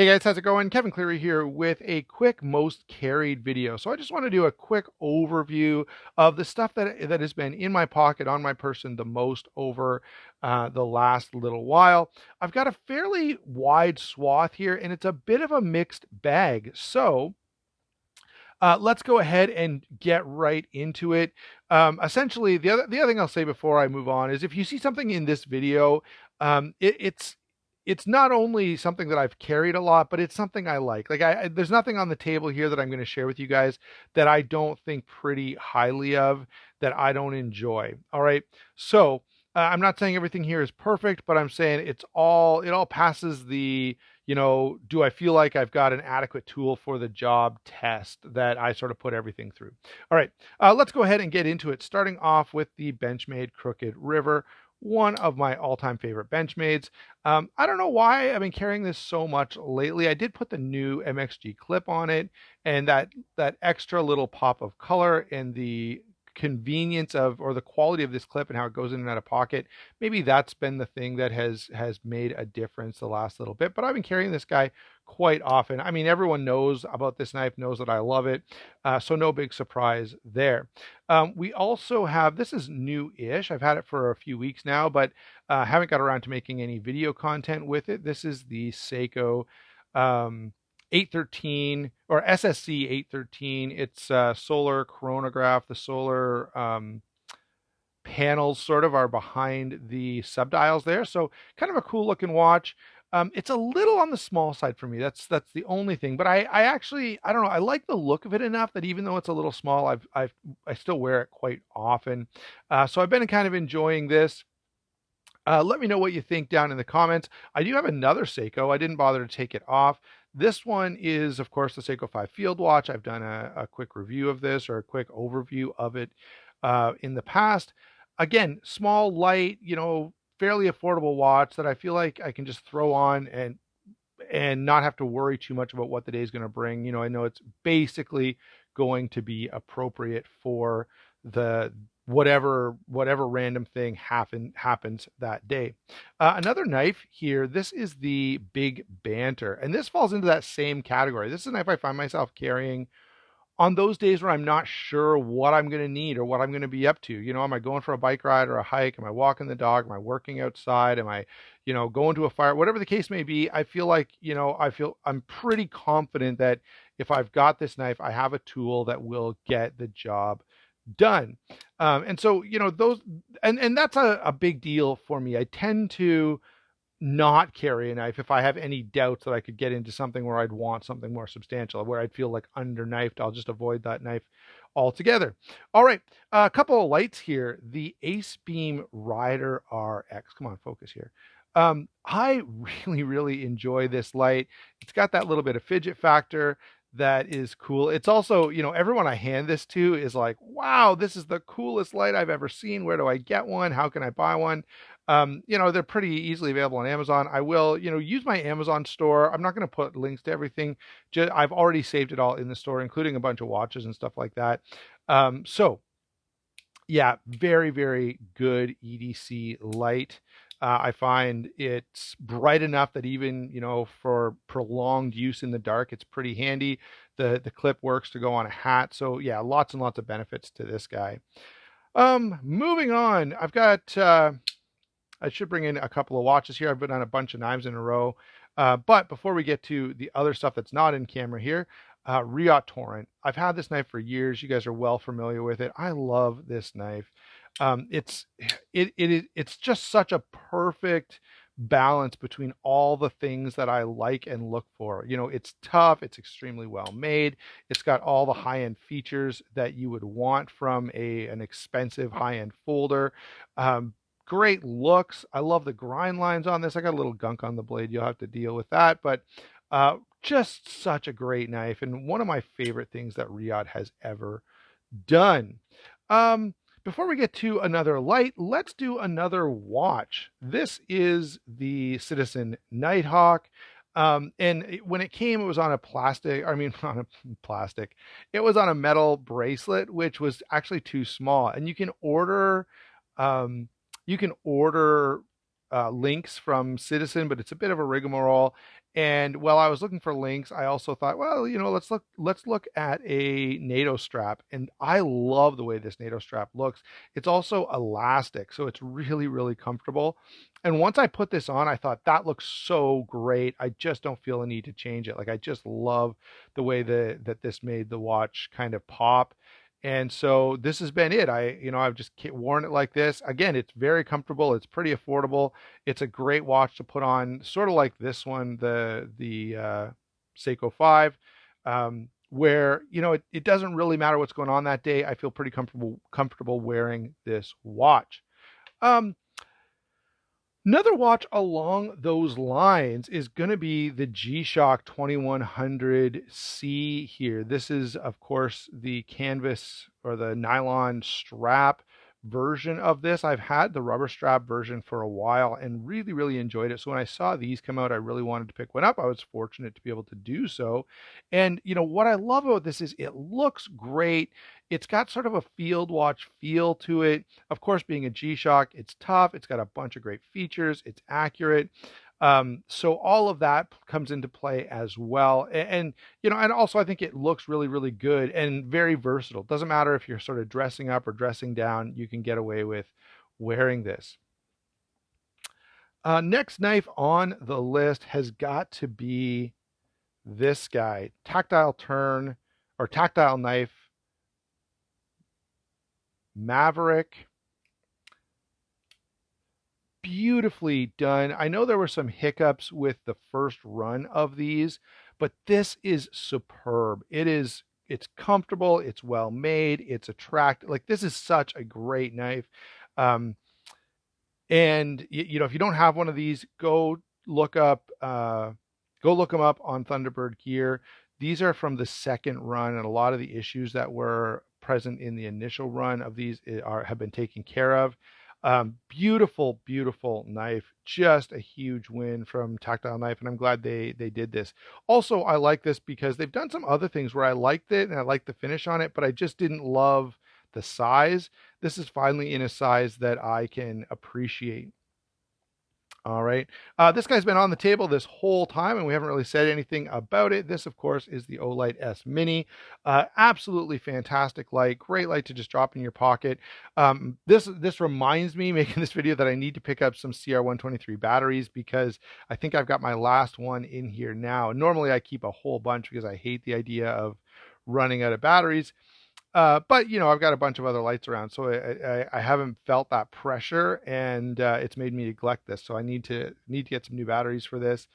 Hey guys, how's it going? Kevin Cleary here with a quick most carried video. So I just want to do a quick overview of the stuff that has been in my pocket on my person the most over the last little while. I've got a fairly wide swath here and it's a bit of a mixed bag. So let's go ahead and get right into it. Essentially, the other thing I'll say before I move on is if you see something in this video, it's not only something that I've carried a lot, but it's something I like. There's nothing on the table here that I'm going to share with you guys that I don't think pretty highly of, that I don't enjoy. All right, so I'm not saying everything here is perfect, but I'm saying it all passes the do I feel like I've got an adequate tool for the job test that I sort of put everything through. All right, let's go ahead and get into it, starting off with the Benchmade Crooked River, one of my all-time favorite Benchmades. I don't know why I've been carrying this so much lately. I did put the new MXG clip on it, and that extra little pop of color and the convenience of, or the quality of this clip and how it goes in and out of pocket, maybe that's been the thing that has made a difference the last little bit. But I've been carrying this guy quite often. I mean, everyone knows about this knife, knows that I love it, so no big surprise there. We also have, this is new-ish, I've had it for a few weeks now, but haven't got around to making any video content with it. This is the Seiko 813 or SSC 813. It's solar chronograph. The solar panels sort of are behind the subdials there. So kind of a cool looking watch. It's a little on the small side for me. That's the only thing. But I actually, I don't know, I like the look of it enough that even though it's a little small, I still wear it quite often. So I've been kind of enjoying this. Let me know what you think down in the comments. I do have another Seiko. I didn't bother to take it off. This one is, of course, the Seiko 5 Field Watch. I've done a quick review of this, or a quick overview of it in the past. Again, small, light, fairly affordable watch that I feel like I can just throw on and not have to worry too much about what the day is going to bring. I know it's basically going to be appropriate for the whatever random thing happens that day. Another knife here, this is the Big Banter, and this falls into that same category. This is a knife I find myself carrying on those days where I'm not sure what I'm going to need or what I'm going to be up to. Am I going for a bike ride or a hike? Am I walking the dog? Am I working outside? Am I, going to a fire? Whatever the case may be, I feel like, I'm pretty confident that if I've got this knife, I have a tool that will get the job done. And so, those, and that's a big deal for me. I tend to not carry a knife if I have any doubts that I could get into something where I'd want something more substantial, where I'd feel like under knifed. I'll just avoid that knife altogether. All right, a couple of lights here. The AceBeam Rider RX. Come on, focus here. I really enjoy this light. It's got that little bit of fidget factor that is cool. It's also, everyone I hand this to is like, wow, this is the coolest light I've ever seen. Where do I get one? How can I buy one? They're pretty easily available on Amazon. I will, use my Amazon store. I'm not going to put links to everything. I've already saved it all in the store, including a bunch of watches and stuff like that. So yeah, very good EDC light. I find it's bright enough that even, for prolonged use in the dark, it's pretty handy. The clip works to go on a hat. So yeah, lots and lots of benefits to this guy. Moving on, I've got, I should bring in a couple of watches here. I've been on a bunch of knives in a row. But before we get to the other stuff that's not in camera here, Riot Torrent. I've had this knife for years. You guys are well familiar with it. I love this knife. It's just such a perfect balance between all the things that I like and look for. It's tough, it's extremely well made, it's got all the high-end features that you would want from an expensive high-end folder. Great looks. I love the grind lines on this. I got a little gunk on the blade, you'll have to deal with that, but just such a great knife, and one of my favorite things that Riot has ever done. Before we get to another light, let's do another watch. This is the Citizen Nighthawk. And when it came, it was on a plastic, on a plastic, it was on a metal bracelet, which was actually too small. And you can order, links from Citizen, but it's a bit of a rigmarole. And while I was looking for links, I also thought, well, let's look at a NATO strap. And I love the way this NATO strap looks. It's also elastic, so it's really, really comfortable. And once I put this on, I thought that looks so great. I just don't feel a need to change it. Like I just love the way that this made the watch kind of pop. And so this has been it. I've just worn it like this. Again, it's very comfortable. It's pretty affordable. It's a great watch to put on, sort of like this one, the Seiko 5, where it doesn't really matter what's going on that day. I feel pretty comfortable wearing this watch. Um, Another watch along those lines is going to be the G-Shock 2100C here. This is, of course, the canvas or the nylon strap version of this. I've had the rubber strap version for a while and really, really enjoyed it. So when I saw these come out, I really wanted to pick one up. I was fortunate to be able to do so. And, what I love about this is it looks great. It's got sort of a field watch feel to it. Of course, being a G-Shock, it's tough. It's got a bunch of great features. It's accurate. So all of that comes into play as well. And also I think it looks really, really good and very versatile. Doesn't matter if you're sort of dressing up or dressing down, you can get away with wearing this. Next knife on the list has got to be this guy, Tactile Turn or Tactile Knife Maverick. Beautifully done. I know there were some hiccups with the first run of these, but this is superb. It's comfortable, it's well made, it's attractive. Like this is such a great knife. And if you don't have one of these, go look them up on Thunderbird Gear. These are from the second run, and a lot of the issues that were present in the initial run of these have been taken care of. Beautiful, beautiful knife. Just a huge win from Tactile Knife, and I'm glad they did this. Also, I like this because they've done some other things where I liked it and I liked the finish on it, but I just didn't love the size. This is finally in a size that I can appreciate. All right. This guy's been on the table this whole time, and we haven't really said anything about it. This, of course, is the Olight S Mini. Absolutely fantastic light. Great light to just drop in your pocket. This reminds me, making this video, that I need to pick up some CR123 batteries because I think I've got my last one in here now. Normally, I keep a whole bunch because I hate the idea of running out of batteries. But I've got a bunch of other lights around, so I haven't felt that pressure, and it's made me neglect this. So I need to get some new batteries for this.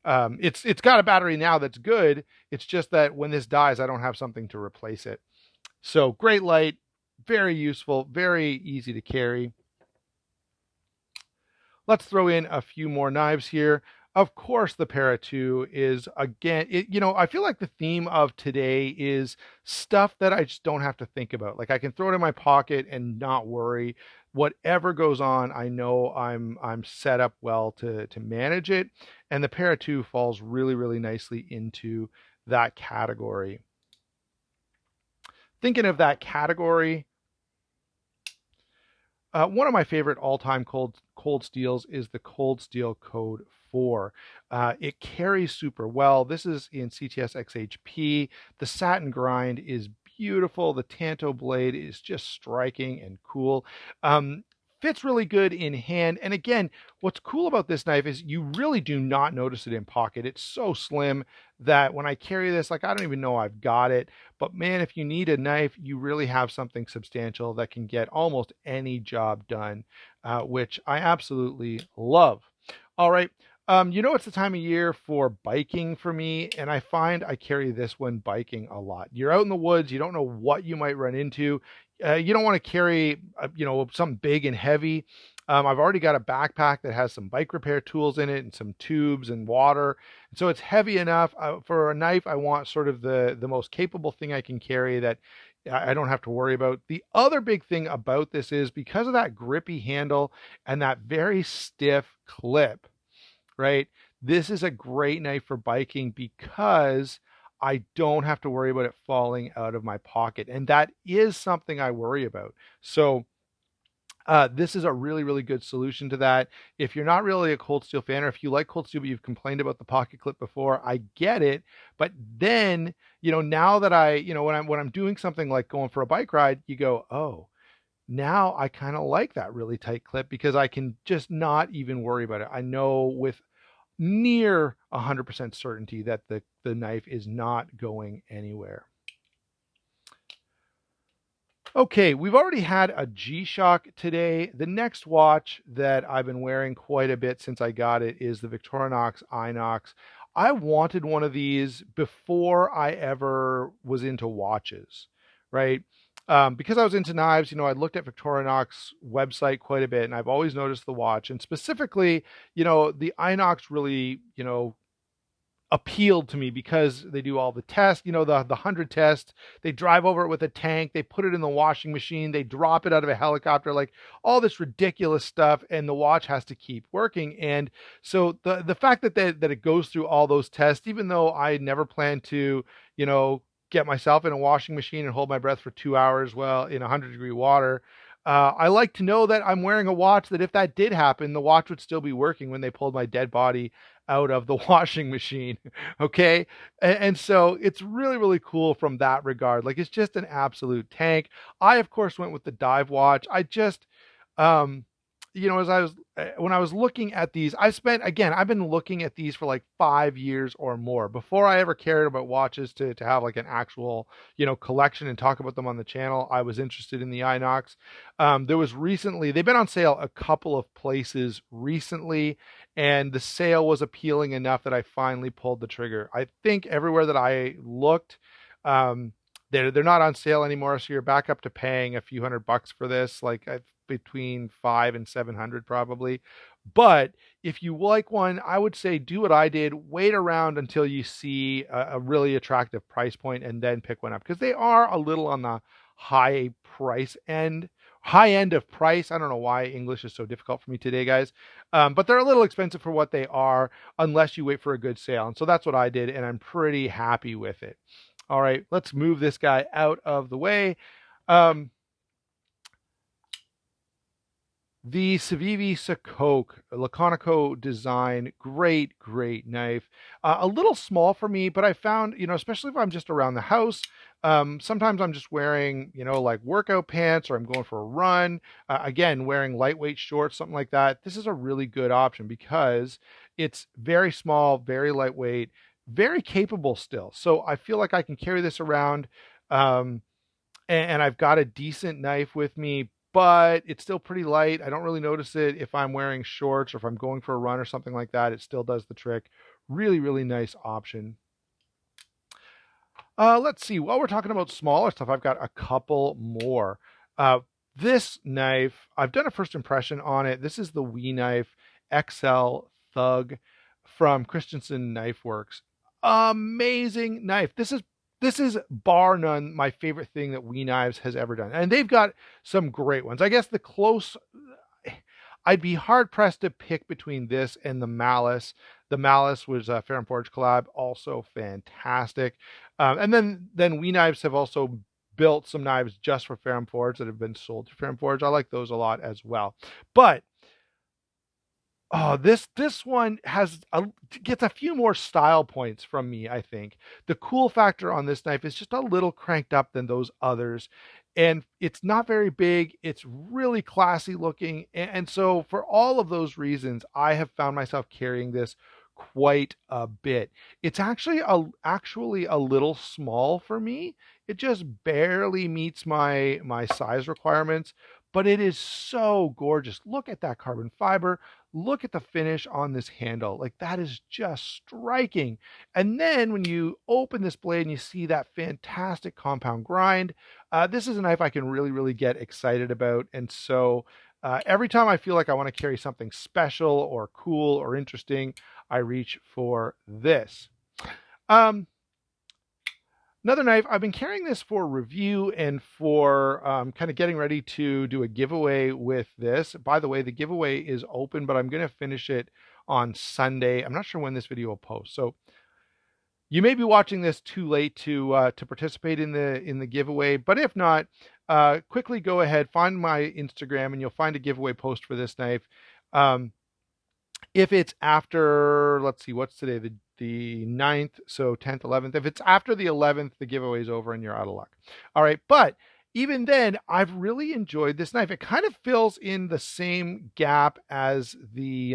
It's got a battery now that's good. It's just that when this dies, I don't have something to replace it. So great light, very useful, very easy to carry. Let's throw in a few more knives here. Of course, the Para 2 is, again, I feel like the theme of today is stuff that I just don't have to think about. Like I can throw it in my pocket and not worry. Whatever goes on, I know I'm set up well to manage it. And the Para 2 falls really, really nicely into that category. Thinking of that category, one of my favorite all-time cold steels is the Cold Steel Code 4. It carries super well. This is in CTS XHP. The satin grind is beautiful. The Tanto blade is just striking and cool. Fits really good in hand. And again, what's cool about this knife is you really do not notice it in pocket. It's so slim that when I carry this, like I don't even know I've got it. But man, if you need a knife, you really have something substantial that can get almost any job done, which I absolutely love. All right. It's the time of year for biking for me, and I find I carry this when biking a lot. You're out in the woods, you don't know what you might run into. You don't want to carry, something big and heavy. I've already got a backpack that has some bike repair tools in it and some tubes and water. So it's heavy enough. For a knife, I want sort of the most capable thing I can carry that I don't have to worry about. The other big thing about this is because of that grippy handle and that very stiff clip, right? This is a great knife for biking because I don't have to worry about it falling out of my pocket. And that is something I worry about. So This is a really, really good solution to that. If you're not really a Cold Steel fan, or if you like Cold Steel but you've complained about the pocket clip before, I get it. But then, now that when I'm doing something like going for a bike ride, you go, oh, now I kind of like that really tight clip because I can just not even worry about it. I know with near 100% certainty that the knife is not going anywhere. Okay, we've already had a G-Shock today. The next watch that I've been wearing quite a bit since I got it is the Victorinox Inox. I wanted one of these before I ever was into watches, right? Because I was into knives, I looked at Victorinox website quite a bit, and I've always noticed the watch, and specifically, the Inox really, appealed to me because they do all the tests, the 100 tests. They drive over it with a tank, they put it in the washing machine, they drop it out of a helicopter, like all this ridiculous stuff, and the watch has to keep working. And so the fact that it goes through all those tests, even though I never planned to, get myself in a washing machine and hold my breath for 2 hours while in 100-degree water. I like to know that I'm wearing a watch that if that did happen, the watch would still be working when they pulled my dead body out of the washing machine. Okay. And so it's really, really cool from that regard. Like it's just an absolute tank. I, of course, went with the dive watch. I just, um, as when I was looking at these, I've been looking at these for like 5 years or more before I ever cared about watches to have like an actual, collection and talk about them on the channel. I was interested in the Inox. They've been on sale a couple of places recently, and the sale was appealing enough that I finally pulled the trigger. I think everywhere that I looked, they're not on sale anymore, so you're back up to paying a few $100 for this, like between 500 and 700 probably. But if you like one, I would say do what I did, wait around until you see a really attractive price point and then pick one up, because they are a little on the high end of price. I don't know why English is so difficult for me today, guys. But they're a little expensive for what they are unless you wait for a good sale. And so that's what I did, and I'm pretty happy with it. All right, let's move this guy out of the way. The Civivi Sakoke Laconico design, great, great knife. A little small for me, but I found, especially if I'm just around the house, sometimes I'm just wearing, like workout pants, or I'm going for a run. Again, wearing lightweight shorts, something like that. This is a really good option because it's very small, very lightweight, very capable still. So I feel like I can carry this around. And I've got a decent knife with me, but it's still pretty light. I don't really notice it if I'm wearing shorts or if I'm going for a run or something like that. It still does the trick. Really, really nice option. Let's see. While we're talking about smaller stuff, I've got a couple more. This knife, I've done a first impression on it. This is the WE Knife XL Thug from Christensen Knife Works. Amazing knife. This is bar none my favorite thing that WE Knives has ever done. And they've got some great ones. I guess I'd be hard pressed to pick between this and the Malice. The Malice was a Ferrum Forge collab, also fantastic. And then WE Knives have also built some knives just for Ferrum Forge that have been sold to Ferrum Forge. I like those a lot as well. But this one gets a few more style points from me, I think. The cool factor on this knife is just a little cranked up than those others. And it's not very big. It's really classy looking. And so for all of those reasons, I have found myself carrying this quite a bit. It's actually a little small for me. It just barely meets my size requirements, but it is so gorgeous. Look at that carbon fiber. Look at the finish on this handle. Like, that is just striking. And then when you open this blade and you see that fantastic compound grind, this is a knife I can really, really get excited about. And so every time I feel like I want to carry something special or cool or interesting, I reach for this. Another knife, I've been carrying this for review and for kind of getting ready to do a giveaway with this. By the way, the giveaway is open, but I'm going to finish it on Sunday. I'm not sure when this video will post. So You may be watching this too late to participate in the giveaway, but if not, quickly go ahead, find my Instagram, and you'll find a giveaway post for this knife. Um, if it's after, let's see, what's today, the 9th, so 10th, 11th. If it's after the 11th, the giveaway is over and you're out of luck. All right, but even then, I've really enjoyed this knife. It kind of fills in the same gap as the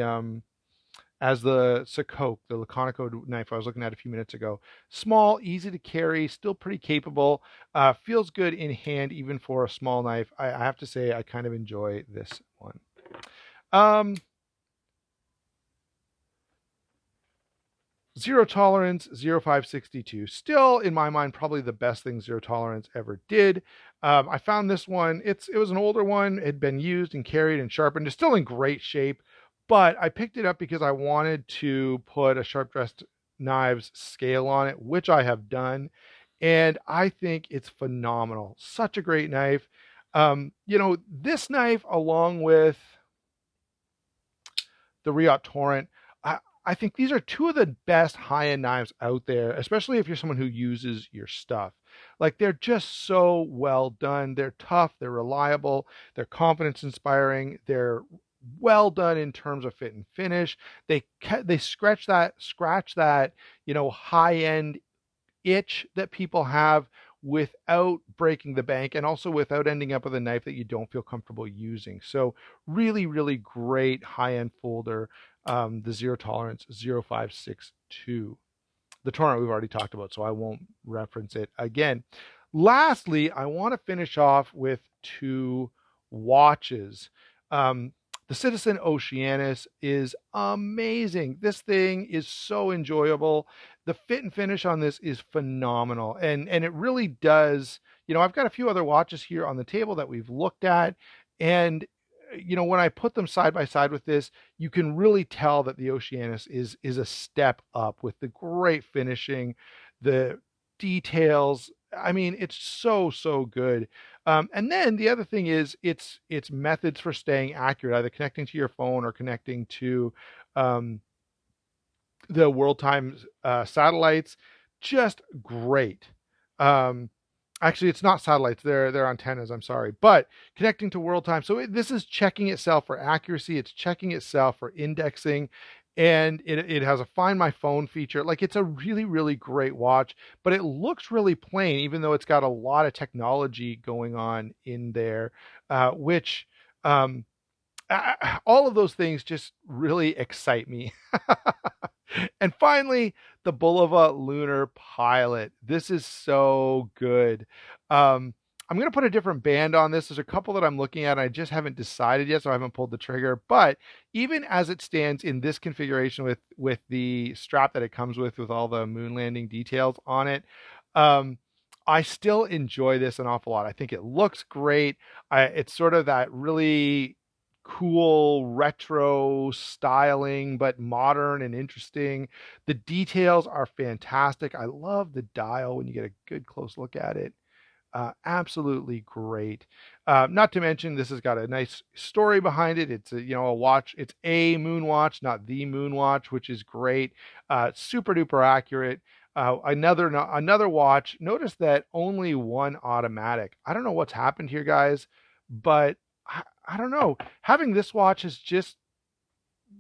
Sekoke, the Laconico knife I was looking at a few minutes ago. Small, easy to carry, still pretty capable. Feels good in hand even for a small knife. I have to say I kind of enjoy this one. Zero Tolerance 0562. Still, in my mind, probably the best thing Zero Tolerance ever did. I found this one. It was an older one. It had been used and carried and sharpened. It's still in great shape, but I picked it up because I wanted to put a Sharp Dressed Knives scale on it, which I have done. And I think it's phenomenal. Such a great knife. This knife, along with the Riot Torrent, I think these are two of the best high-end knives out there, especially if you're someone who uses your stuff. Like, they're just so well done. They're tough, they're reliable, they're confidence inspiring, they're well done in terms of fit and finish. They scratch that high-end itch that people have without breaking the bank, and also without ending up with a knife that you don't feel comfortable using. So really, really great high-end folder. The Zero Tolerance 0562. The Torrent we've already talked about, so I won't reference it again. Lastly, I want to finish off with two watches. The Citizen Oceanus is amazing. This thing is so enjoyable. The fit and finish on this is phenomenal. And it really does, I've got a few other watches here on the table that we've looked at. And, when I put them side by side with this, you can really tell that the Oceanus is a step up with the great finishing, the details. I mean, it's so, so good. And then the other thing is its methods for staying accurate, either connecting to your phone or connecting to the World Times satellites. Just great. Actually, it's not satellites; they're antennas. I'm sorry, but connecting to World Time. So this is checking itself for accuracy. It's checking itself for indexing, and it has a Find My Phone feature. Like, it's a really, really great watch, but it looks really plain, even though it's got a lot of technology going on in there, which all of those things just really excite me. And finally, the Bulova Lunar Pilot. This is so good. I'm going to put a different band on this. There's a couple that I'm looking at. I just haven't decided yet, so I haven't pulled the trigger. But even as it stands in this configuration with the strap that it comes with all the moon landing details on it, I still enjoy this an awful lot. I think it looks great. It's sort of that really cool retro styling, but modern and interesting. The details are fantastic. I love the dial when you get a good close look at it. Absolutely great. Not to mention, this has got a nice story behind it. It's a watch. It's a moon watch, not the moon watch, which is great. Super duper accurate. Another watch. Notice that only one automatic. I don't know what's happened here, guys, but I don't know. Having this watch has just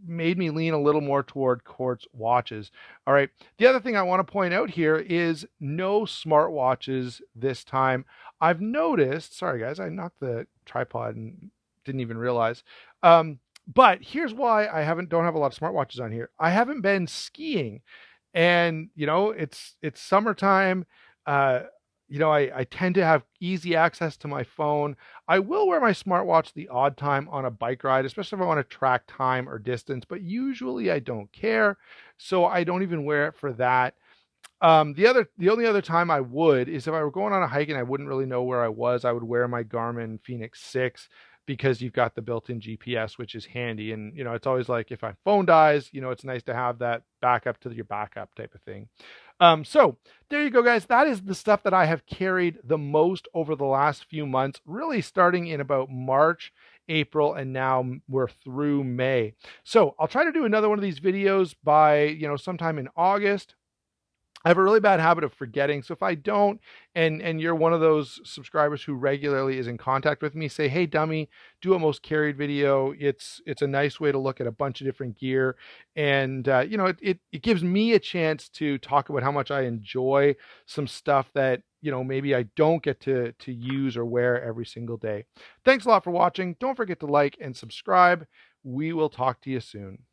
made me lean a little more toward quartz watches. All right. The other thing I want to point out here is no smartwatches this time. I've noticed, sorry guys, I knocked the tripod and didn't even realize. But here's why I don't have a lot of smartwatches on here. I haven't been skiing, and it's summertime. I tend to have easy access to my phone. I will wear my smartwatch the odd time on a bike ride, especially if I want to track time or distance, but usually I don't care. So I don't even wear it for that. The only other time I would is if I were going on a hike and I wouldn't really know where I was, I would wear my Garmin Fenix 6, because you've got the built-in GPS, which is handy. And, it's always like, if my phone dies, it's nice to have that backup to your backup type of thing. So there you go, guys. That is the stuff that I have carried the most over the last few months, really starting in about March, April, and now we're through May. So I'll try to do another one of these videos by, sometime in August. I have a really bad habit of forgetting. So if I don't, and you're one of those subscribers who regularly is in contact with me, say, "Hey, dummy, do a most carried video." It's a nice way to look at a bunch of different gear, and it gives me a chance to talk about how much I enjoy some stuff that maybe I don't get to use or wear every single day. Thanks a lot for watching. Don't forget to like and subscribe. We will talk to you soon.